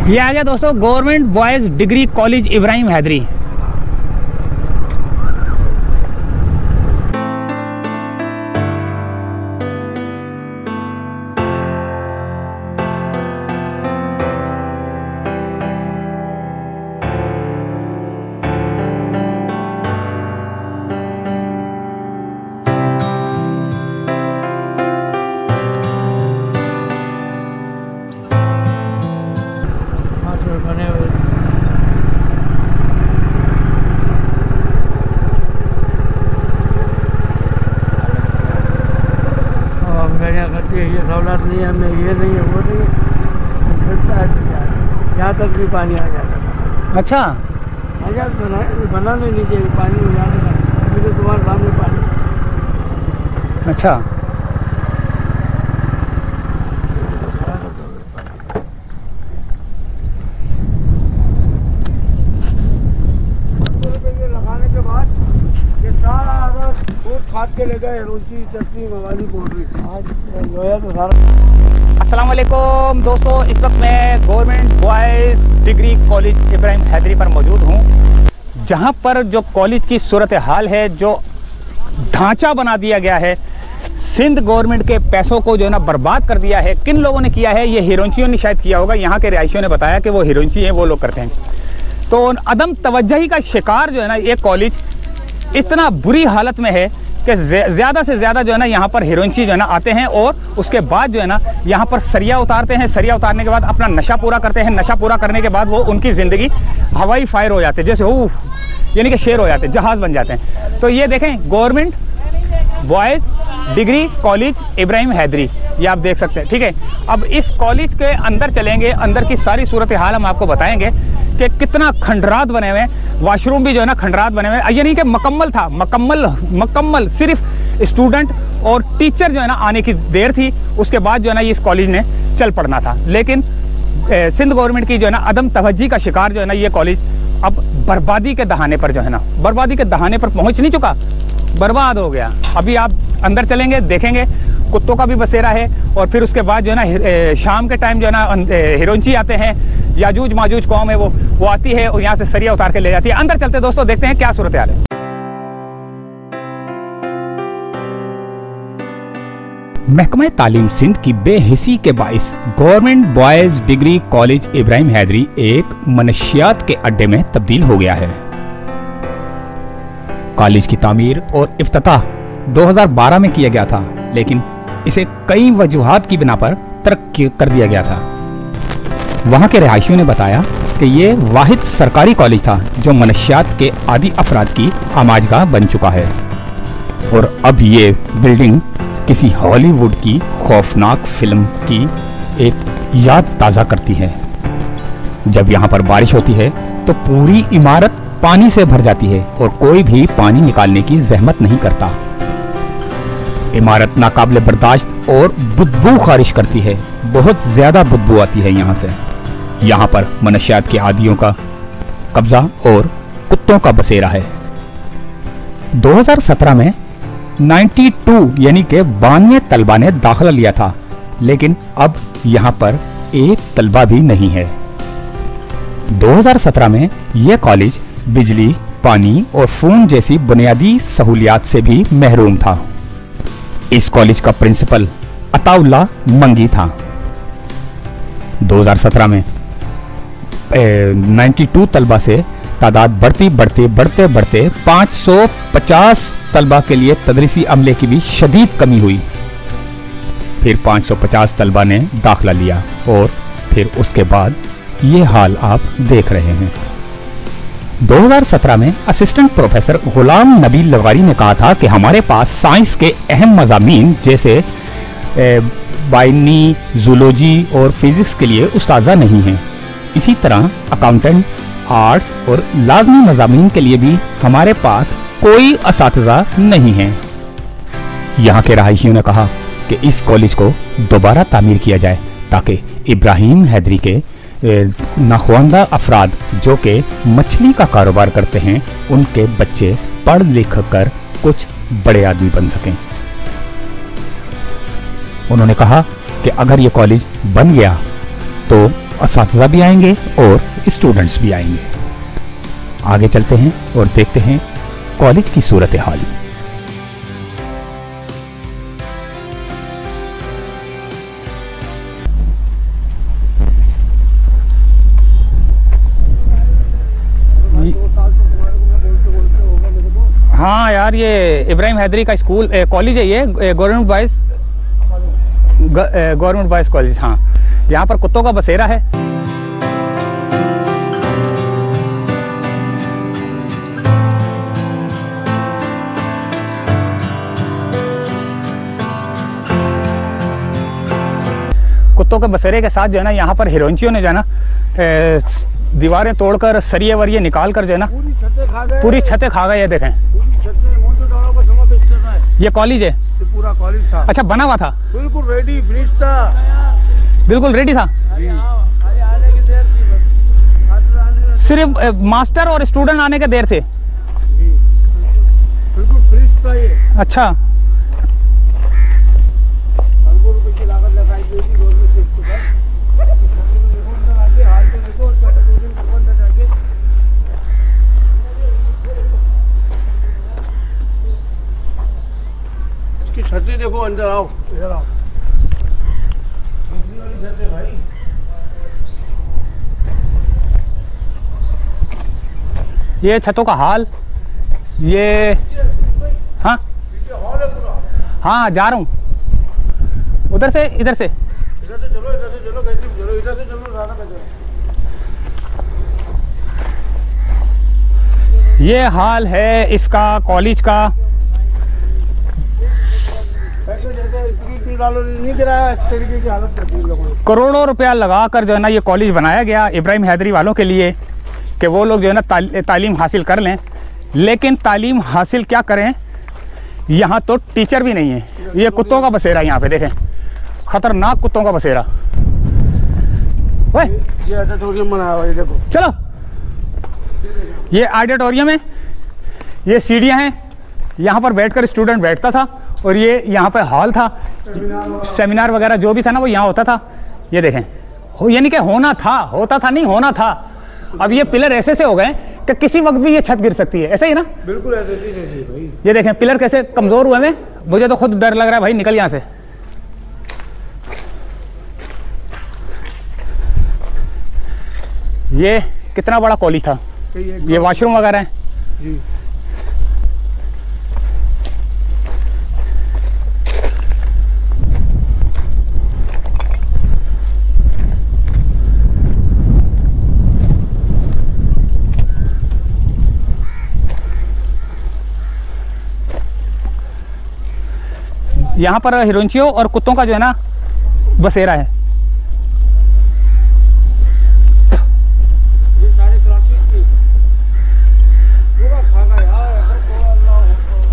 ये आ गया दोस्तों government boys degree college Ibrahim Haideri. ये सहूलत नहीं है, हमें ये नहीं है, वो नहीं है, यहाँ तक भी पानी आ जाता है। अच्छा, आ जाता है, बना नहीं नीचे पानी हो जाने का, अभी तो तुम्हारे सामने पानी। अच्छा, लगाने के बाद ये सारा खाद के ले गए, रोटी चटनी मवाली पोल्ट्री आज लोया तो सारा। अस्सलाम वालेकुम दोस्तों, इस वक्त मैं government boys degree college Ibrahim Haideri पर मौजूद हूँ, जहाँ पर जो कॉलेज की सूरत हाल है, जो ढांचा बना दिया गया है, सिंध गवर्नमेंट के पैसों को जो है ना बर्बाद कर दिया है। किन लोगों ने किया है? ये हिरोंचियों ने शायद किया होगा। यहाँ के रिहायशियों ने बताया कि वो हिरोंची हैं, वो लोग करते हैं। तो अदम तवज्जही का शिकार जो है ना ये कॉलेज इतना बुरी हालत में है कि ज़्यादा से ज़्यादा जो है ना यहाँ पर हिरोंची जो है ना आते हैं और उसके बाद जो है ना यहाँ पर सरिया उतारते हैं। सरिया उतारने के बाद अपना नशा पूरा करते हैं। नशा पूरा करने के बाद वो उनकी ज़िंदगी हवाई फायर हो जाते हैं, जैसे वो यानी कि शेर हो जाते हैं, जहाज़ बन जाते हैं। तो ये देखें government boys degree college Ibrahim Haideri, ये आप देख सकते हैं। ठीक है, अब इस कॉलेज के अंदर चलेंगे, अंदर की सारी सूरत हाल हम आपको बताएंगे कि कितना खंडरात बने हुए हैं। वॉशरूम भी जो है ना खंडरात बने हुए हैं। ये नहीं कि मुकम्मल था, मुकम्मल सिर्फ स्टूडेंट और टीचर जो है ना आने की देर थी, उसके बाद जो है ना इस कॉलेज ने चल पड़ना था। लेकिन सिंध गवर्नमेंट की जो है ना अदम तवज्जी का शिकार जो है ना ये कॉलेज अब बर्बादी के दहाने पर जो है ना, बर्बादी के दहाने पर पहुंच नहीं चुका, बर्बाद हो गया। अभी आप अंदर चलेंगे, देखेंगे कुत्तों का भी बसेरा है। और फिर उसके बाद जो है ना शाम के टाइम जो है ना हिरोंची आते हैं, याजूज माजूज कौम है वो आती है और यहाँ से सरिया उतार के ले जाती है। अंदर चलते दोस्तों, देखते हैं क्या सूरत हाल है। महकमा तालीम सिंध की बेहिसी के बाइस government boys degree college Ibrahim Haideri एक मनशियात के अड्डे में तब्दील हो गया है। कॉलेज की तामीर और इफ्तिताह 2012 में किया गया था, लेकिन इसे कई वजूहात की बिना पर तर्क कर दिया गया था। वहां के रिहायशियों ने बताया कि ये वाहिद सरकारी कॉलेज था जो मनशियात के आदि अफराद की आमाजगाह बन चुका है। और अब ये बिल्डिंग किसी हॉलीवुड की खौफनाक फिल्म की एक याद ताज़ा करती है। जब यहाँ पर बारिश होती है तो पूरी इमारत पानी से भर जाती है और कोई भी पानी निकालने की जहमत नहीं करता। इमारत नाकाबिले बर्दाश्त और बदबू खारिज करती है, बहुत ज्यादा बदबू आती है यहाँ से। यहाँ पर मनशियात के आदियों का कब्जा और कुत्तों का बसेरा है। 2017 में 92 यानी कि 92 तलबा ने दाखिला लिया था, लेकिन अब यहाँ पर एक तलबा भी नहीं है। 2017 में यह कॉलेज बिजली, पानी और फोन जैसी बुनियादी सहूलियात से भी महरूम था। इस कॉलेज का प्रिंसिपल अताउल्ला मंगी था। 2017 में 92 तलबा से तादाद बढ़ते 550 तलबा के लिए तदरीसी अमले की भी शदीद कमी हुई। फिर 550 तलबा ने दाखिला लिया और फिर उसके बाद ये हाल आप देख रहे हैं। 2017 में असिस्टेंट प्रोफेसर गुलाम नबी लगारी ने कहा था कि हमारे पास साइंस के अहम मज़ामीन जैसे बायनी, जूलॉजी और फिजिक्स के लिए उस्ताज़ा नहीं हैं। इसी तरह अकाउंटेंट, आर्ट्स और लाजमी मज़ामीन के लिए भी हमारे पास कोई असातिज़ा नहीं है। यहाँ के रहायशियों ने कहा कि इस कॉलेज को दोबारा तामीर किया जाए ताकि इब्राहिम हैदरी के नाख्वानदा अफराद जो कि मछली का कारोबार करते हैं, उनके बच्चे पढ़ लिख कर कुछ बड़े आदमी बन सकें। उन्होंने कहा कि अगर ये कॉलेज बन गया तो असातिज़ा भी आएंगे और स्टूडेंट्स भी आएंगे। आगे चलते हैं और देखते हैं कॉलेज की सूरत हाल। हाँ यार, ये इब्राहिम हैदरी का स्कूल कॉलेज है, ये गवर्नमेंट बॉयज़ कॉलेज। हाँ, यहाँ पर कुत्तों का बसेरा है। कुत्तों के बसेरे के साथ जो है ना, यहाँ पर हिरोंचियों ने जो है ना दीवारें तोड़कर सरिये वरिये निकाल कर जो है ना पूरी छतें खा गए। ये देखें, ये कॉलेज है, पूरा कॉलेज था। अच्छा, बना हुआ था, बिल्कुल रेडी, ब्रिज था, बिल्कुल रेडी था। सिर्फ मास्टर और स्टूडेंट आने के देर थे। बिल्कुल ब्रिज था ये। अच्छा, छतरी देखो, अंदर आओ, इधर आओ। छत है भाई। ये छतों का हाल, ये हाँ हॉल है पूरा। हाँ, जा रहा हूँ उधर से, इधर से चलो, इधर से चलो, कैसे चलो, इधर से चलो, ज़्यादा कैसे। ये हाल है इसका कॉलेज का। करोड़ों रुपया लगाकर जो है ना ये कॉलेज बनाया गया इब्राहिम हैदरी वालों के लिए, कि वो लोग जो है ना तालीम हासिल कर लें। लेकिन तालीम हासिल क्या करें, यहाँ तो टीचर भी नहीं है। ये कुत्तों का बसेरा, यहाँ पे देखें, खतरनाक कुत्तों का बसेरा। ये ऑडिटोरियम बनाया हुआ है, देखो। चलो, ये ऑडिटोरियम है, ये सीढ़ियाँ हैं, यहाँ पर बैठकर स्टूडेंट बैठता था। और ये यहाँ पे हॉल था, सेमिनार वगैरह जो भी था ना वो यहाँ होता था। ये देखें, यानी कि होता था नहीं, होना था। अब ये पिलर ऐसे से हो गए कि किसी वक्त भी ये छत गिर सकती है, ऐसे ही ना? बिल्कुल ऐसे ही भाई। ये देखें पिलर कैसे कमजोर हुए हैं। मुझे तो खुद डर लग रहा है भाई, निकल यहाँ से। ये कितना बड़ा कॉलेज था। ये वॉशरूम वगैरह है जी। यहाँ पर हिरोंचियों और कुत्तों का जो है ना बसेरा है।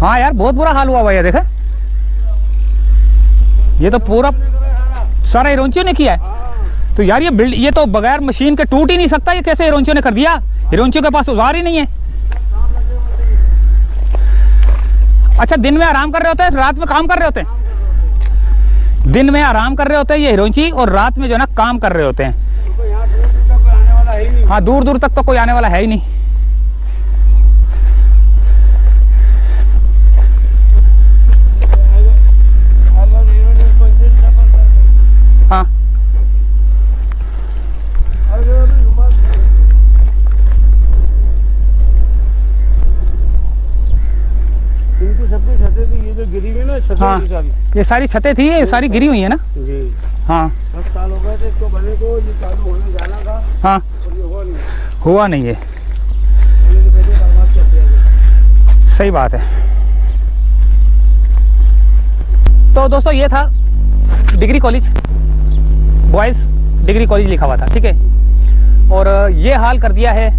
हाँ यार, बहुत बुरा हाल हुआ भाई। देखे, ये तो पूरा सारा हिरोंचियों ने किया है। तो यार ये तो बगैर मशीन के टूट ही नहीं सकता। ये कैसे हिरोंचियों ने कर दिया? हिरोंचियों के पास औजार ही नहीं है। अच्छा, दिन में आराम कर रहे होते हैं, रात में काम कर रहे होते हैं। दिन में आराम कर रहे होते हैं ये हिरोंची, और रात में जो है ना काम कर रहे होते हैं। हाँ, दूर दूर तक तो कोई आने वाला है ही नहीं। हाँ, हाँ, ये सारी छतें थी, ये सारी गिरी हुई है ना जी। हाँ, 10 साल हो गए थे इसको बने को, ये चालू होने जाना था। हाँ, और ये हुआ नहीं है। सही बात है। तो दोस्तों, ये था degree college, boys degree college लिखा हुआ था, ठीक है। और ये हाल कर दिया है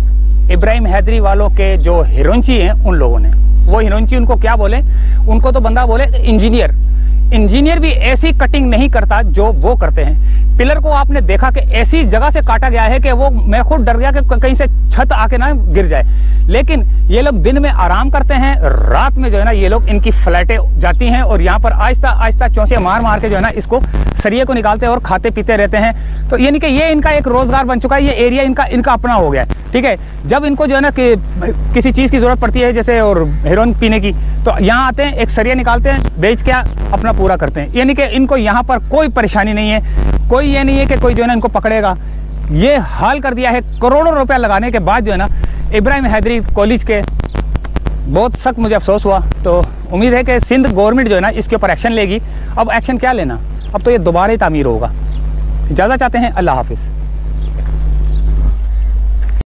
इब्राहिम हैदरी वालों के जो हिरोंची हैं उन लोगों ने। वो हिरोंची उनको क्या बोले, उनको तो बंदा बोले इंजीनियर। इंजीनियर भी ऐसी कटिंग नहीं करता जो वो करते हैं। पिलर को आपने देखा कि ऐसी जगह से काटा गया है कि वो, मैं खुद डर गया कि कहीं से छत आके ना गिर जाए। लेकिन ये लोग दिन में आराम करते हैं, रात में जो है ना ये लोग, इनकी फ्लैटें जाती हैं और यहाँ पर आहिस्ता आहिस्ता चौंसे मार मार के जो है ना इसको सरिये को निकालते हैं और खाते पीते रहते हैं। तो यानी कि ये इनका एक रोजगार बन चुका है, ये एरिया इनका अपना हो गया है। ठीक है, जब इनको जो है ना कि किसी चीज़ की ज़रूरत पड़ती है जैसे और हेरोइन पीने की, तो यहाँ आते हैं, एक सरिया निकालते हैं, बेच के अपना पूरा करते हैं। यानी कि इनको यहाँ पर कोई परेशानी नहीं है, कोई ये नहीं है कि कोई जो है ना इनको पकड़ेगा। ये हाल कर दिया है, करोड़ों रुपया लगाने के बाद जो है ना इब्राहिम हैदरी कॉलेज के, बहुत सख्त मुझे अफसोस हुआ। तो उम्मीद है कि सिंध गवर्नमेंट जो है ना इसके ऊपर एक्शन लेगी। अब एक्शन क्या लेना, अब तो ये दोबारा ही तामीर होगा। इजाज़त चाहते हैं, अल्लाह हाफिज़।